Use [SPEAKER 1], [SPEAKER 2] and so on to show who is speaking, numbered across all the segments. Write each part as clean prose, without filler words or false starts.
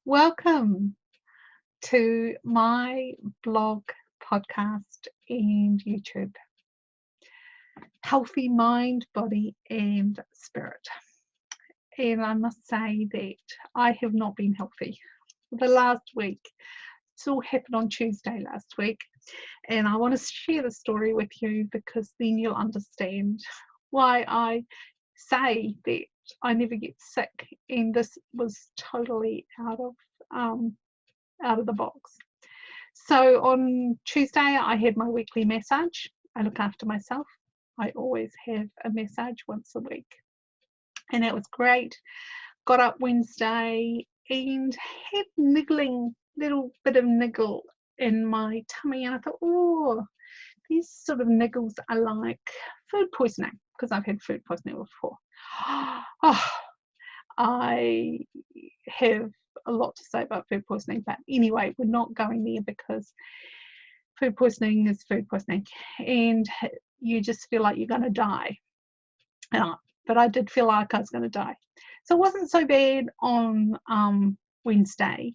[SPEAKER 1] Welcome to my blog, podcast, and YouTube. Healthy mind, body, and spirit. And I must say that I have not been healthy for the last week. It all happened on Tuesday last week. And I want to share the story with you because then you'll understand why I say that I never get sick. And this was totally out of the box. So on Tuesday, I had my weekly massage. I look after myself. I always have a massage once a week. And it was great. Got up Wednesday and had little bit of niggle in my tummy. And I thought, oh, these sort of niggles are like food poisoning, because I've had food poisoning before. Oh, I have a lot to say about food poisoning, but anyway, we're not going there because food poisoning is food poisoning and you just feel like you're going to die. But I did feel like I was going to die. So it wasn't so bad on Wednesday,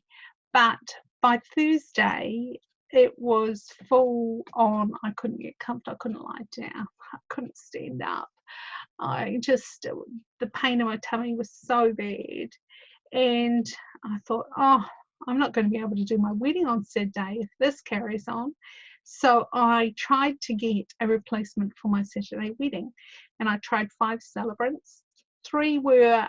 [SPEAKER 1] but by Thursday it was full on. I couldn't get comfortable, I couldn't lie down, I couldn't stand up. The pain in my tummy was so bad. And I thought, oh, I'm not going to be able to do my wedding on Saturday if this carries on. So I tried to get a replacement for my Saturday wedding. And I tried 5 celebrants. 3 were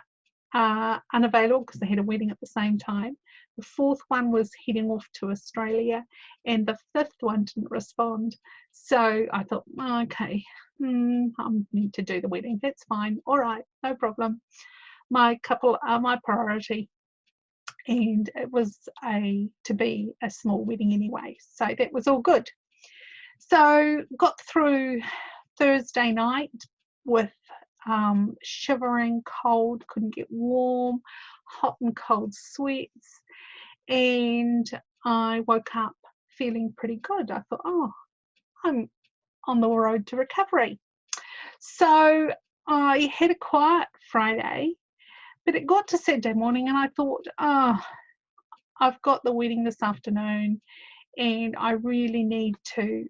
[SPEAKER 1] unavailable because they had a wedding at the same time. The 4th one was heading off to Australia. And the 5th one didn't respond. So I thought, oh, okay, I need to do the wedding. That's fine. All right, no problem. My couple are my priority, and it was to be a small wedding anyway, so that was all good. So got through Thursday night with shivering, cold, couldn't get warm, hot and cold sweats, and I woke up feeling pretty good. I thought, oh, I'm on the road to recovery. So I had a quiet Friday. But it got to Saturday morning and I thought, oh, I've got the wedding this afternoon and I really need to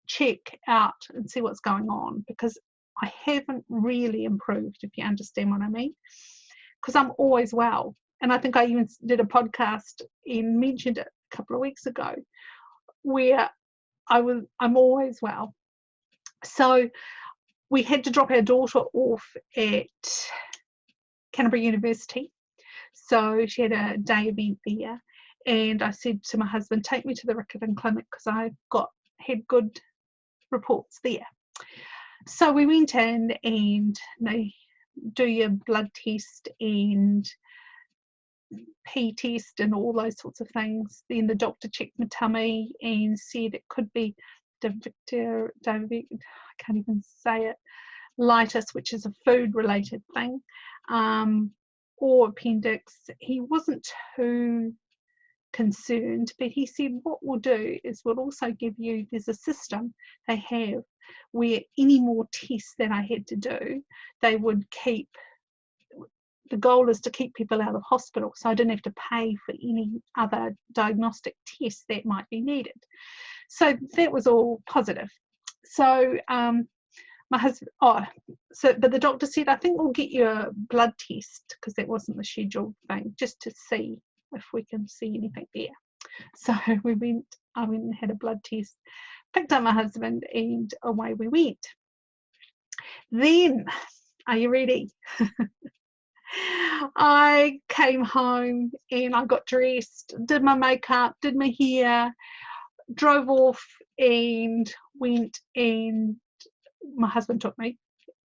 [SPEAKER 1] check out and see what's going on, because I haven't really improved, if you understand what I mean, because I'm always well. And I think I even did a podcast and mentioned it a couple of weeks ago where I'm always well. So we had to drop our daughter off at Canterbury University, so she had a day event there, and I said to my husband, take me to the Riccarton Clinic because I had good reports there. So we went in and they do your blood test and pee test and all those sorts of things. Then the doctor checked my tummy and said it could be I can't even say it, litis, which is a food related thing, or appendix. He wasn't too concerned, but he said what we'll do is we'll also give you, there's a system they have where any more tests that I had to do, they would keep, the goal is to keep people out of hospital, so I didn't have to pay for any other diagnostic tests that might be needed. So that was all positive. So my husband, but the doctor said, I think we'll get you a blood test, because that wasn't the scheduled thing, just to see if we can see anything there. So I went and had a blood test, picked up my husband, and away we went. Then, are you ready? I came home and I got dressed, did my makeup, did my hair, drove off and went, and my husband took me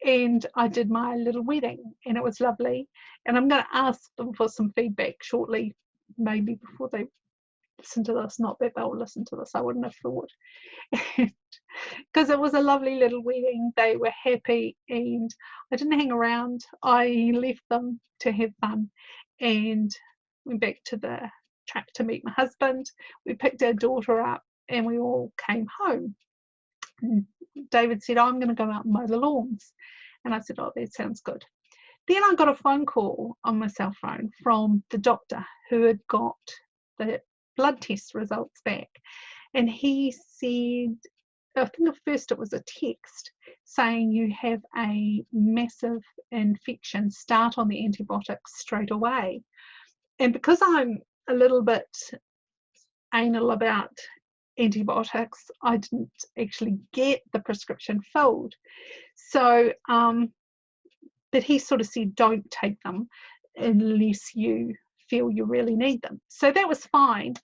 [SPEAKER 1] and I did my little wedding, and it was lovely. And I'm going to ask them for some feedback shortly, maybe before they listen to this. Not that they'll listen to this, I wouldn't have thought, because it was a lovely little wedding. They were happy and I didn't hang around. I left them to have fun and went back to the track to meet my husband. We picked our daughter up and we all came home. And David said, I'm going to go out and mow the lawns. And I said, oh, that sounds good. Then I got a phone call on my cell phone from the doctor who had got the blood test results back. And he said, I think at first it was a text saying you have a massive infection, start on the antibiotics straight away. And because I'm a little bit anal about antibiotics, I didn't actually get the prescription filled. So, but he sort of said, don't take them unless you feel you really need them. So that was fine.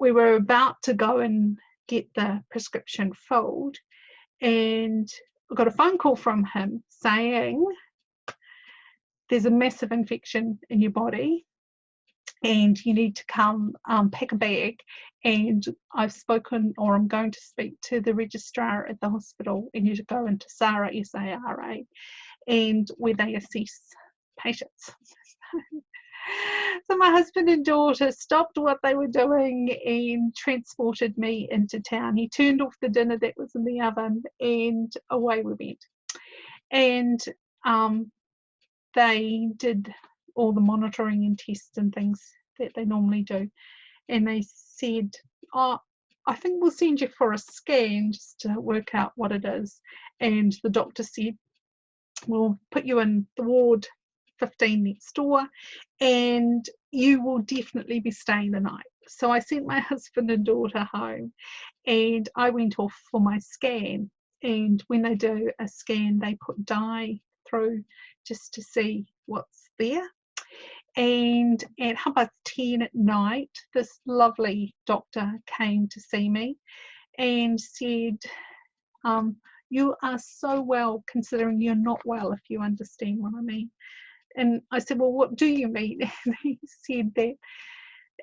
[SPEAKER 1] We were about to go and get the prescription filled, and I got a phone call from him saying, there's a massive infection in your body and you need to come pack a bag, and I've spoken, or I'm going to speak to the registrar at the hospital, and you should go into SARA, S-A-R-A, and where they assess patients. So my husband and daughter stopped what they were doing and transported me into town. He turned off the dinner that was in the oven, and away we went. And they did all the monitoring and tests and things that they normally do. And they said, oh, I think we'll send you for a scan just to work out what it is. And the doctor said, we'll put you in the ward 15 next door, and you will definitely be staying the night. So I sent my husband and daughter home, and I went off for my scan. And when they do a scan, they put dye through just to see what's there. And at 10:30 at night, this lovely doctor came to see me and said, you are so well, considering you're not well, if you understand what I mean. And I said, well, what do you mean? And he said that,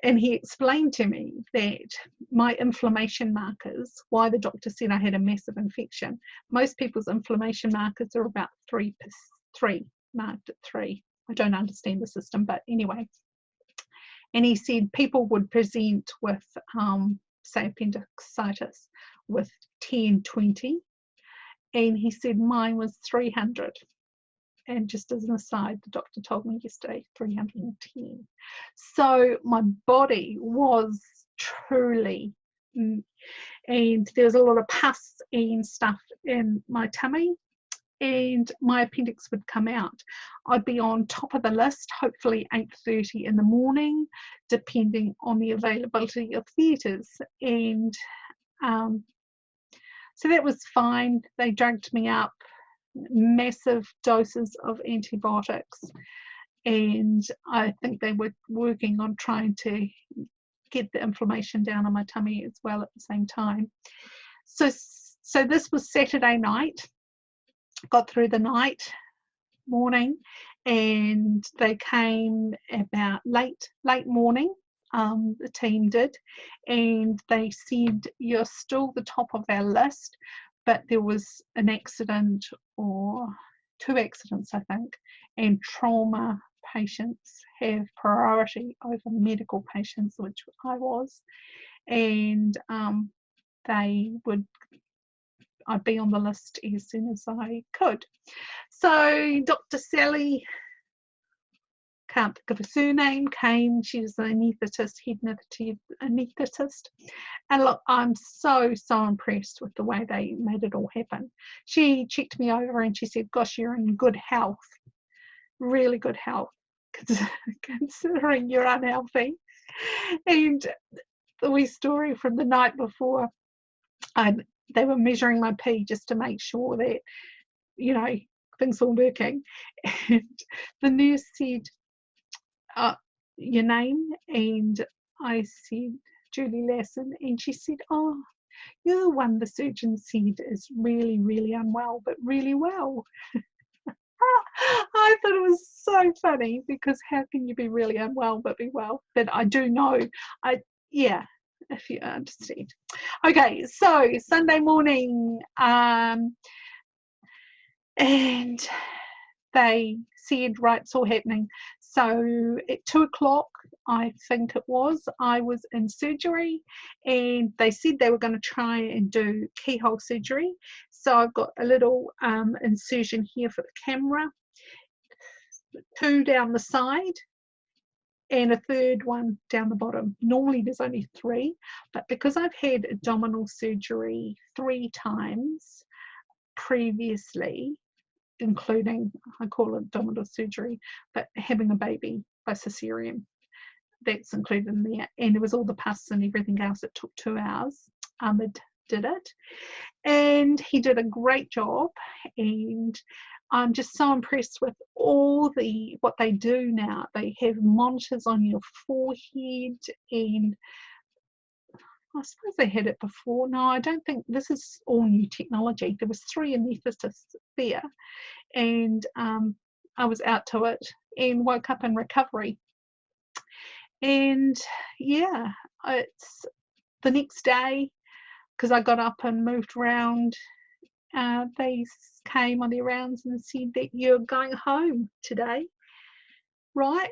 [SPEAKER 1] and he explained to me that my inflammation markers, why the doctor said I had a massive infection, most people's inflammation markers are about 3, marked at 3. I don't understand the system, but anyway. And he said people would present with, say, appendicitis with 10, 20. And he said mine was 300. And just as an aside, the doctor told me yesterday 310. So my body was truly, and there was a lot of pus and stuff in my tummy, and my appendix would come out. I'd be on top of the list, hopefully 8:30 in the morning, depending on the availability of theatres. And so that was fine. They drugged me up, massive doses of antibiotics, and I think they were working on trying to get the inflammation down on my tummy as well at the same time. So this was Saturday night. Got through the night, morning, and they came about late morning. The team did, and they said, you're still the top of our list, but there was an accident, or 2 accidents, I think, and trauma patients have priority over medical patients, which I was, and I'd be on the list as soon as I could. So Dr. Sally, can't think of her surname, came. She was an anaesthetist, head anaesthetist. And look, I'm so impressed with the way they made it all happen. She checked me over and she said, gosh, you're in good health, really good health, considering you're unhealthy. And the wee story from the night before, they were measuring my pee just to make sure that, you know, things were working. And the nurse said, your name? And I said, Julie Lassen. And she said, oh, you're the one the surgeon said is really, really unwell, but really well. I thought it was so funny, because how can you be really unwell but be well? But I do know, yeah, if you understand. Okay, so Sunday morning, and they said, right, it's all happening. So at 2 o'clock, I think it was, I was in surgery, and they said they were going to try and do keyhole surgery. So I've got a little incision here for the camera, 2 down the side, and a 3rd one down the bottom. Normally there's only 3, but because I've had abdominal surgery 3 times previously, including, I call it abdominal surgery, but having a baby by cesarean, that's included in there, and it was all the pus and everything else. It took 2 hours. Ahmed did it, and he did a great job, and I'm just so impressed with all what they do now. They have monitors on your forehead, and I suppose they had it before. No, I don't think, this is all new technology. There was 3 anaesthetists there, and I was out to it and woke up in recovery. And yeah, it's the next day, because I got up and moved around, they came on their rounds and said that you're going home today, right?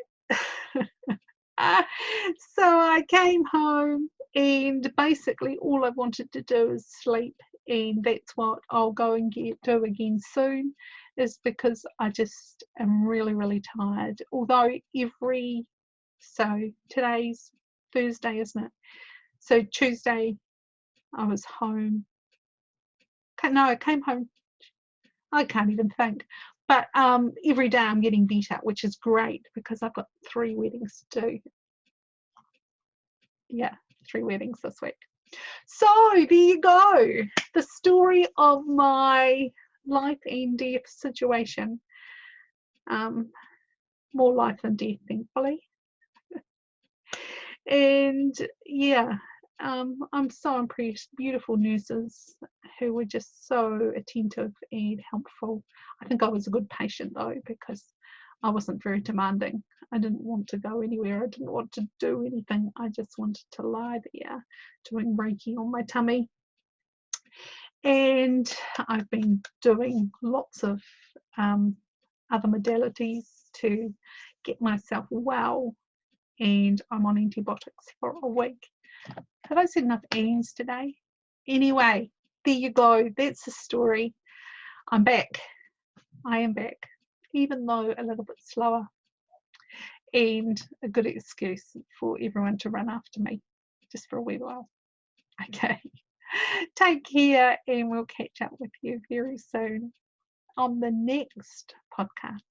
[SPEAKER 1] So I came home, and basically all I wanted to do is sleep, and that's what I'll go and do again soon, is because I just am really, really tired. Although so today's Thursday, isn't it? So Tuesday I was home. No, I came home, I can't even think. But every day I'm getting better, which is great, because I've got 3 weddings to do. Yeah, 3 weddings this week. So there you go. The story of my life and death situation. More life than death, thankfully. And yeah, I'm so impressed. Beautiful nurses who were just so attentive and helpful. I think I was a good patient though, because I wasn't very demanding. I didn't want to go anywhere. I didn't want to do anything. I just wanted to lie there doing Reiki on my tummy. And I've been doing lots of other modalities to get myself well, and I'm on antibiotics for a week. Have I said enough ands today? Anyway, there you go. That's the story. I'm back. I am back, even though a little bit slower, and a good excuse for everyone to run after me just for a wee while. Okay. Take care, and we'll catch up with you very soon on the next podcast.